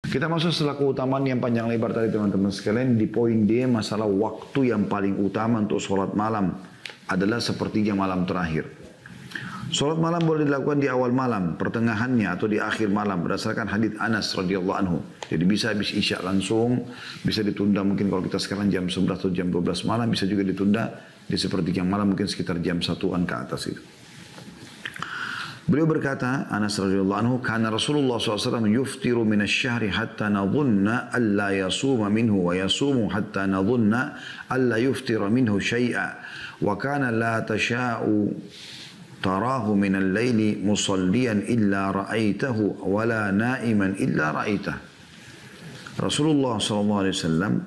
Kita masuk setelah keutamaan yang panjang lebar tadi teman-teman sekalian. Di poin D, masalah waktu yang paling utama untuk sholat malam adalah sepertiga malam terakhir. Sholat malam boleh dilakukan di awal malam, pertengahannya atau di akhir malam berdasarkan hadits Anas radhiyallahu anhu. Jadi bisa habis isya langsung, bisa ditunda mungkin kalau kita sekarang jam 11 atau jam 12 malam, bisa juga ditunda di sepertiga malam mungkin sekitar jam 1-an ke atas itu. Beliau berkata, Anas radhiyallahu anhu, "Kana Rasulullah SAW yuftiru min asy-syahri hatta nadhunna alla yasuma minhu wa yasumu hatta nadhunna alla yuftira minhu syai'a wa kana la tasha'u tarahu min al-laili musalliyan illa ra'aitahu wa la na'iman illa ra'aitah." Rasulullah SAW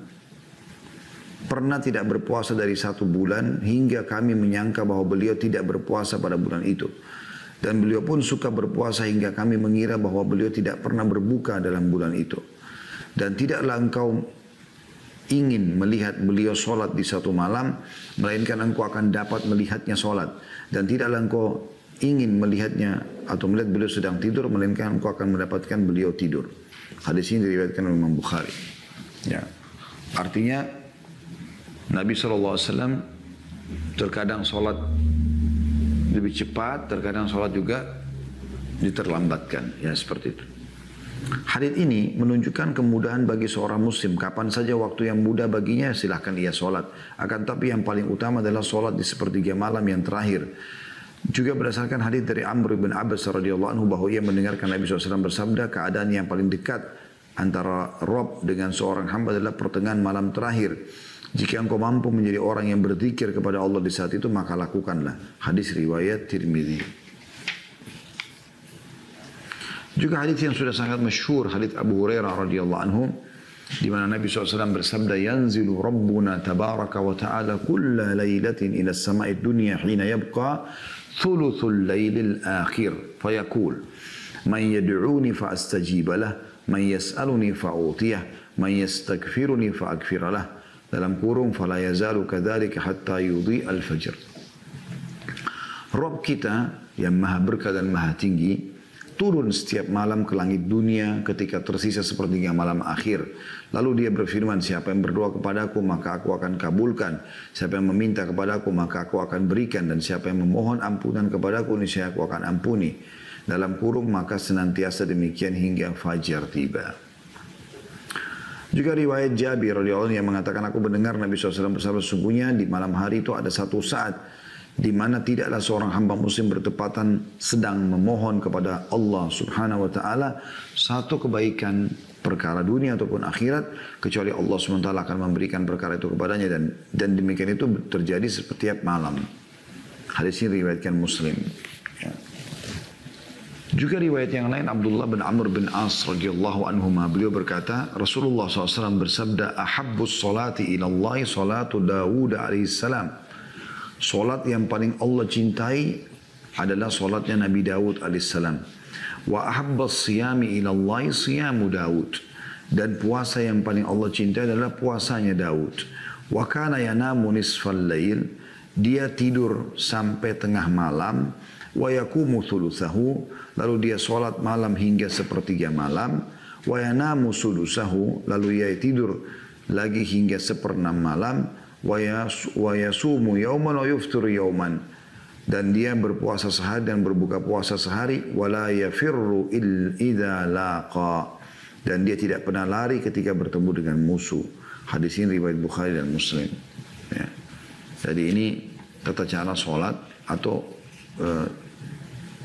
pernah tidak berpuasa dari 1 bulan hingga kami menyangka bahwa beliau tidak berpuasa pada bulan itu. Dan beliau pun suka berpuasa hingga kami mengira bahwa beliau tidak pernah berbuka dalam bulan itu. Dan tidaklah engkau ingin melihat beliau sholat di satu malam, melainkan engkau akan dapat melihatnya sholat. Dan tidaklah engkau ingin melihatnya atau melihat beliau sedang tidur, melainkan engkau akan mendapatkan beliau tidur. Hadis ini diriwayatkan oleh Imam Bukhari. Ya. Artinya Nabi SAW terkadang sholat lebih cepat, terkadang sholat juga diterlambatkan, ya seperti itu. Hadits ini menunjukkan kemudahan bagi seorang muslim. Kapan saja waktu yang mudah baginya, silahkan ia sholat. Akan tapi yang paling utama adalah sholat di sepertiga malam yang terakhir. Juga berdasarkan hadits dari Amr bin Abbas radhiyallahu anhu bahwa ia mendengarkan Nabi SAW bersabda, keadaan yang paling dekat antara Rabb dengan seorang hamba adalah pertengahan malam terakhir. Jika engkau mampu menjadi orang yang berzikir kepada Allah di saat itu, maka lakukanlah. Hadis riwayat Tirmidzi. Juga hadis yang sudah sangat masyhur, hadis Abu Hurairah radhiyallahu anhu, di mana Nabi SAW bersabda, "Yanzilu Rabbuna tabaraka wa ta'ala kulla lailatin ila as-sama'i dunya hina yabqa thuluthul lailil akhir, fayaqul, man yad'uni fa astajib lah, man yas'aluni fa utiyah, man yastaghfiruni fa aghfir lah." Dalam kurung, fala yazalu kadzalika hatta yudhi al-fajr. Rabb kita yang maha berkah dan maha tinggi turun setiap malam ke langit dunia ketika tersisa sepertiga malam akhir. Lalu dia berfirman, siapa yang berdoa kepadaku maka aku akan kabulkan. Siapa yang meminta kepadaku maka aku akan berikan. Dan siapa yang memohon ampunan kepadaku niscaya aku akan ampuni. Dalam kurung, maka senantiasa demikian hingga fajar tiba. Juga riwayat Jabir radhiyallahu anhu yang mengatakan, aku mendengar Nabi SAW bersabda, sesungguhnya di malam hari itu ada satu saat di mana tidaklah seorang hamba muslim bertepatan sedang memohon kepada Allah Subhanahu wa taala satu kebaikan perkara dunia ataupun akhirat, kecuali Allah SWT akan memberikan perkara itu kepadanya, dan demikian itu terjadi setiap malam. Hadis ini riwayatkan Muslim. Ya. Juga riwayat yang lain, Abdullah bin Amr bin As radhiyallahu anhuma, beliau berkata, Rasulullah SAW bersabda, ahabbus salati ilallahi salatu Dawud alaihissalam. Salat yang paling Allah cintai adalah salatnya Nabi Dawud alaihissalam. Wa ahabbas siyami ilallahi siyamu Dawud. Dan puasa yang paling Allah cintai adalah puasanya Dawud. Wa kana yanamu nisfal lail. Dia tidur sampai tengah malam. Wa yakumu thuluthahu, lalu dia solat malam hingga sepertiga malam. Wa yanamu sulusahu, lalu ia tidur lagi hingga seperenam malam. Wa yasumu yauman wa yuftiru yauman, dan dia berpuasa sehari dan berbuka puasa sehari. Wa la yafirru idza laqa, dan dia tidak pernah lari ketika bertemu dengan musuh. Hadis ini riwayat Bukhari dan Muslim. Ya. Jadi ini tata cara solat atau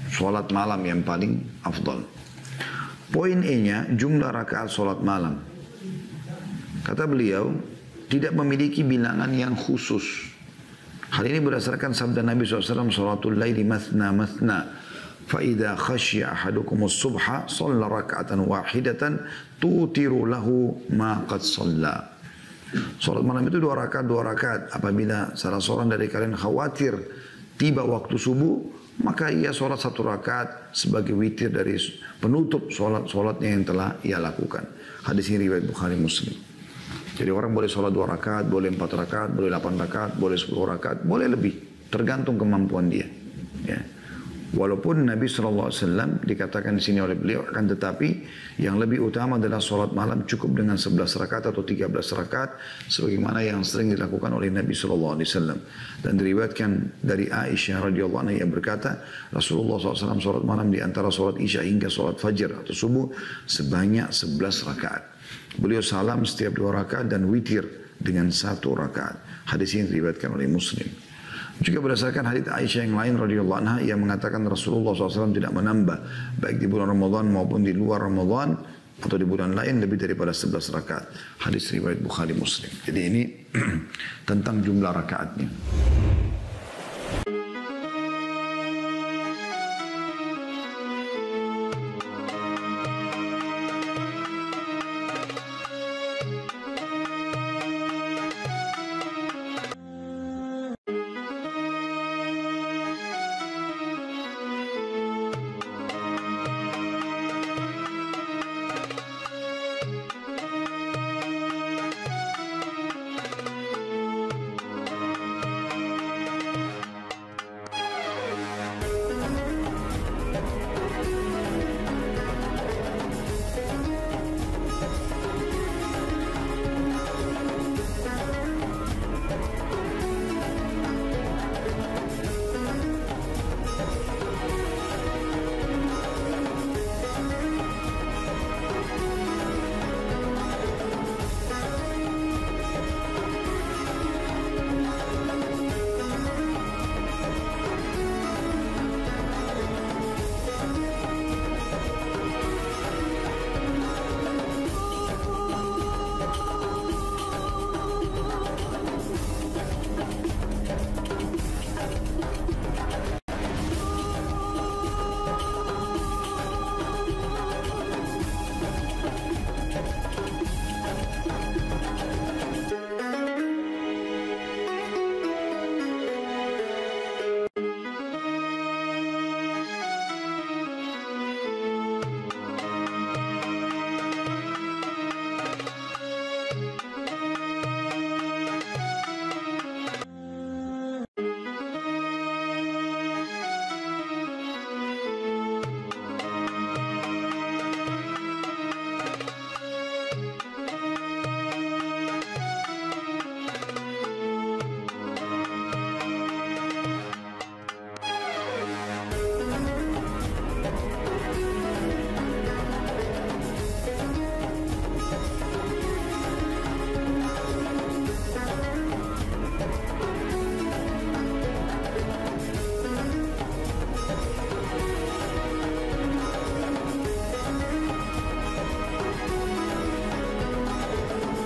solat malam yang paling afdal. Poin E-nya, jumlah rakaat solat malam. Kata beliau, tidak memiliki bilangan yang khusus. Hal ini berdasarkan sabda Nabi SAW, salatul laili mathna mathna. فَإِذَا خَشْيَ أَحَدُكُمُ الصُّبْحَ صَلَّ رَكْعَةً وَاحِدَةً تُوتِرُ لَهُ مَا قَدْ صَلَّى. Salat malam itu 2 rakaat. Apabila salah seorang dari kalian khawatir tiba waktu subuh, maka ia sholat 1 rakaat sebagai witir dari penutup sholatnya yang telah ia lakukan. Hadis ini riwayat Bukhari Muslim. Jadi orang boleh sholat 2 rakaat, boleh 4 rakaat, boleh 8 rakaat, boleh 10 rakaat, boleh lebih, tergantung kemampuan dia. Ya. Walaupun Nabi SAW dikatakan di sini oleh beliau, akan tetapi yang lebih utama adalah sholat malam cukup dengan 11 rakaat atau 13 rakaat sebagaimana yang sering dilakukan oleh Nabi SAW. Dan diriwayatkan dari Aisyah radhiyallahu anha yang berkata, Rasulullah SAW sholat malam di antara sholat isya hingga sholat fajar atau subuh sebanyak 11 rakaat. Beliau salam setiap 2 rakaat dan witir dengan 1 rakaat. Hadis ini diriwayatkan oleh Muslim. Juga berdasarkan hadits Aisyah yang lain radhiyallahu anha yang mengatakan Rasulullah SAW tidak menambah baik di bulan Ramadan maupun di luar Ramadan atau di bulan lain lebih daripada 11 rakaat. Hadis riwayat Bukhari Muslim. Jadi ini tentang jumlah rakaatnya.